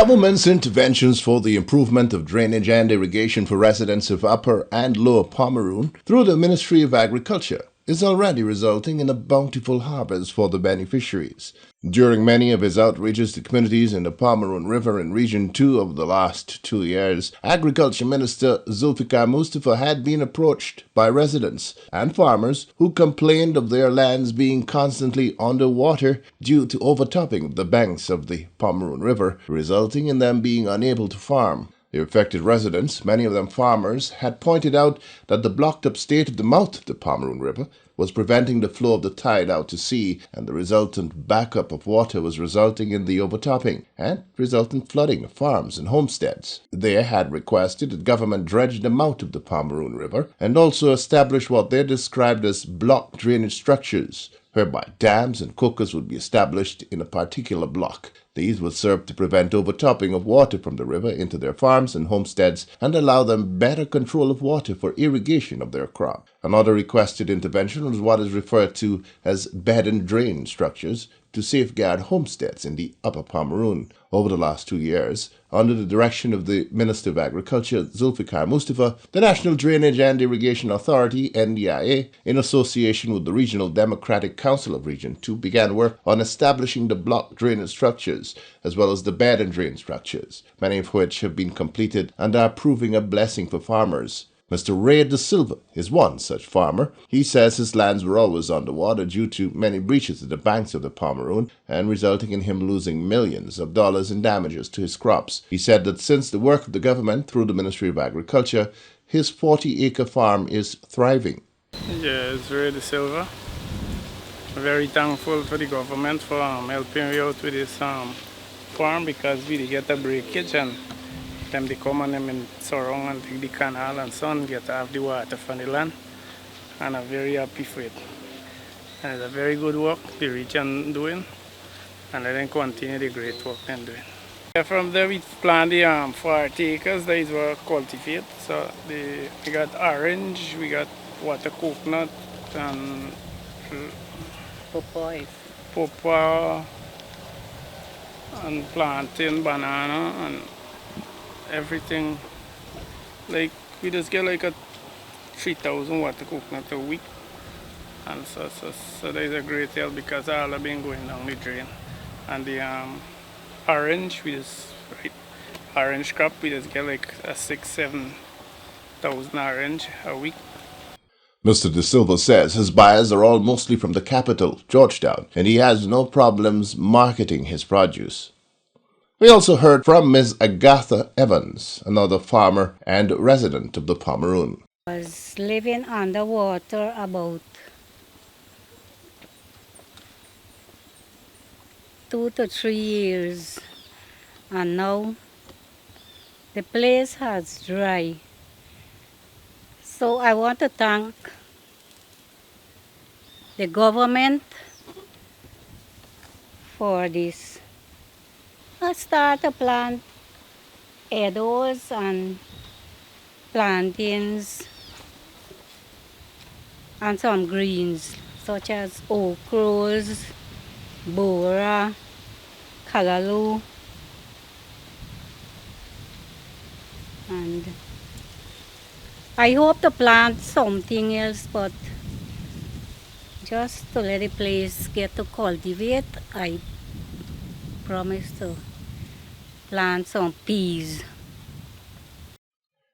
Government's interventions for the improvement of drainage and irrigation for residents of Upper and Lower Pomeroon through the Ministry of Agriculture is already resulting in a bountiful harvest for the beneficiaries. During many of his outreaches to communities in the Pomeroon River in Region 2 over the last 2 years, Agriculture Minister Zulfikar Mustafa had been approached by residents and farmers who complained of their lands being constantly underwater due to overtopping of the banks of the Pomeroon River, resulting in them being unable to farm. The affected residents, many of them farmers, had pointed out that the blocked-up state of the mouth of the Pomeroon River was preventing the flow of the tide out to sea, and the resultant backup of water was resulting in the overtopping and resultant flooding of farms and homesteads. They had requested that government dredge the mouth of the Pomeroon River and also establish what they described as block drainage structures, whereby dams and cookers would be established in a particular block. These would serve to prevent overtopping of water from the river into their farms and homesteads and allow them better control of water for irrigation of their crop. Another requested intervention was what is referred to as bed and drain structures to safeguard homesteads in the Upper Pomeroon. Over the last 2 years, under the direction of the Minister of Agriculture, Zulfikar Mustafa, the National Drainage and Irrigation Authority, NDIA, in association with the Regional Democratic Council of Region 2, began work on establishing the block drainage structures, as well as the bed and drain structures, many of which have been completed and are proving a blessing for farmers. Mr. Ray De Silva is one such farmer. He says his lands were always underwater due to many breaches at the banks of the Pomeroon and resulting in him losing millions of dollars in damages to his crops. He said that since the work of the government through the Ministry of Agriculture, his 40-acre farm is thriving. Yeah, it's Ray De Silva. Very thankful for the government for helping me out with this farm because we get a breakage and them they come and them in surround and take the canal and sun get to have the water from the land, and I'm very happy for it. And it's a very good work the region doing, and let them continue the great work they're doing. From there we plant the 40 acres that is were cultivate. So we got orange, we got water coconut and pawpaw and plantain, banana and everything. Like we just get like a 3,000 water coconut a week, and so that is a great help because all have been going down the drain. And the orange, we just orange crop, we just get like a 6,000-7,000 orange a week. Mr. De Silva says his buyers are all mostly from the capital, Georgetown, and he has no problems marketing his produce. We also heard from Ms. Agatha Evans, another farmer and resident of the Pomeroon. I was living underwater about 2 to 3 years, and now the place has dry. So I want to thank the government for this. I start to plant edos and plantains and some greens such as okras, bora, callaloo, and I hope to plant something else, but just to let the place get to cultivate, I promise to plant some peas.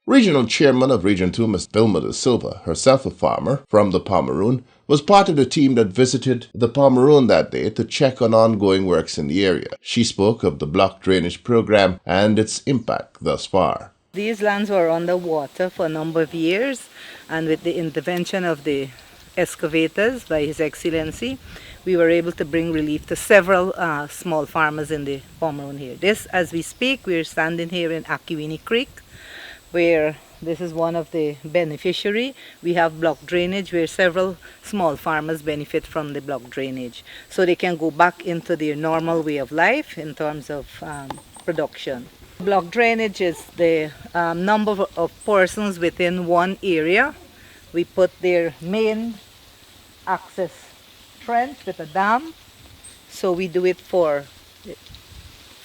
Regional Chairman of Region 2, Ms. Vilma De Silva, herself a farmer from the Pomeroon, was part of the team that visited the Pomeroon that day to check on ongoing works in the area. She spoke of the block drainage program and its impact thus far. These lands were underwater for a number of years, and with the intervention of the excavators by His Excellency, we were able to bring relief to several small farmers in the Pomeroon here. This, as we speak, we're standing here in Akiwini Creek, where this is one of the beneficiary. We have block drainage where several small farmers benefit from the block drainage, so they can go back into their normal way of life in terms of production. Block drainage is the number of persons within one area. We put their main access trench with a dam. So we do it for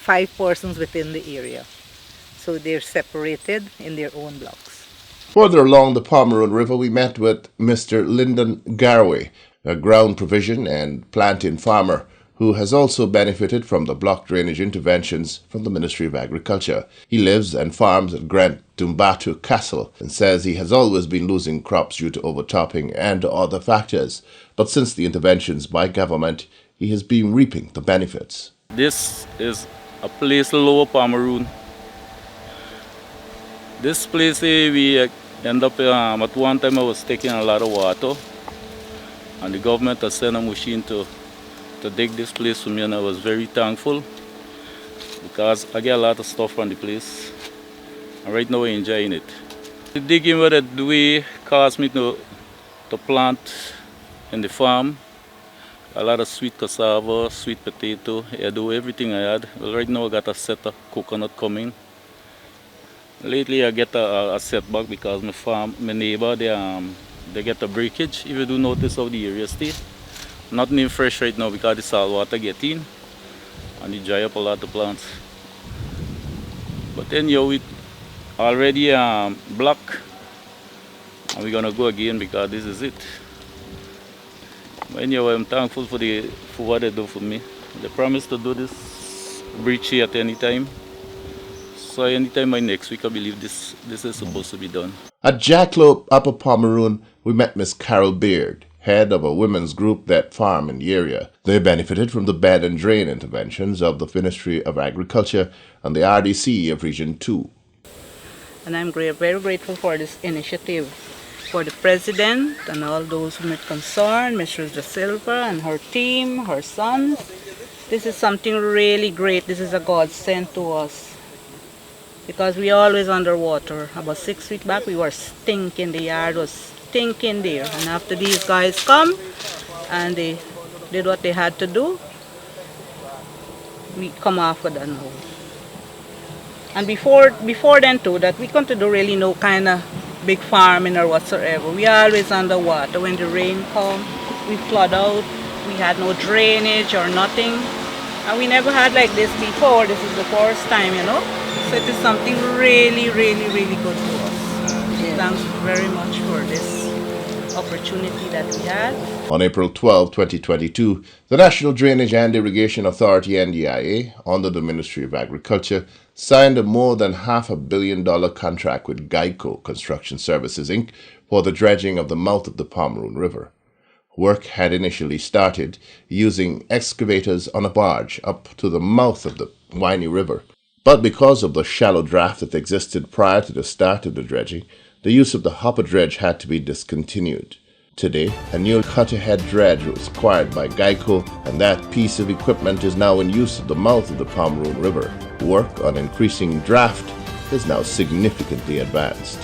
5 persons within the area. So they're separated in their own blocks. Further along the POMEROON River, we met with Mr. Lyndon Garway, a ground provision and planting farmer who has also benefited from the block drainage interventions from the Ministry of Agriculture. He lives and farms at Grand Tumbatu Castle and says he has always been losing crops due to overtopping and other factors. But since the interventions by government, he has been reaping the benefits. This is a place lower POMEROON. This place we end up at one time I was taking a lot of water, and the government has sent a machine to dig this place for me, and I was very thankful because I get a lot of stuff from the place, and right now I'm enjoying it. The digging what I do caused me to plant in the farm a lot of sweet cassava, sweet potato. I do everything I had. Well, right now I got a set of coconut coming. Lately I get a setback because my neighbor, they get a breakage. If you do notice how the area stay, nothing even fresh right now because the salt water get in and it dry up a lot of plants. But then we already block, and we're gonna go again because this is it. But anyway, I'm thankful for what they do for me. They promised to do this bridge here at any time. So anytime by next week, I believe this is supposed to be done. At Jackalope, Upper POMEROON, we met Miss Carol Beard, head of a women's group that farm in the area. They benefited from the bed and drain interventions of the Ministry of Agriculture and the RDC of Region 2. And I'm very grateful for this initiative, for the President and all those whom it concerned, Mrs. De Silva and her team, her sons. This is something really great. This is a godsend to us, because we are always underwater. About 6 weeks back, we were stinking. The yard was stinking there. And after these guys come and they did what they had to do, we come off with that now. And before then too, that we couldn't do really no kind of big farming or whatsoever. We are always underwater. When the rain comes, we flood out. We had no drainage or nothing. And we never had like this before. This is the first time, So it is something really, really, really good to us. Thanks very much for this opportunity that we had. On April 12, 2022, the National Drainage and Irrigation Authority, NDIA, under the Ministry of Agriculture, signed a more than $500 million contract with Geico Construction Services, Inc. for the dredging of the mouth of the POMEROON River. Work had initially started using excavators on a barge up to the mouth of the Winey River. But because of the shallow draft that existed prior to the start of the dredging, the use of the hopper dredge had to be discontinued. Today, a new cut-ahead dredge was acquired by Geico, and that piece of equipment is now in use at the mouth of the POMEROON River. Work on increasing draft is now significantly advanced.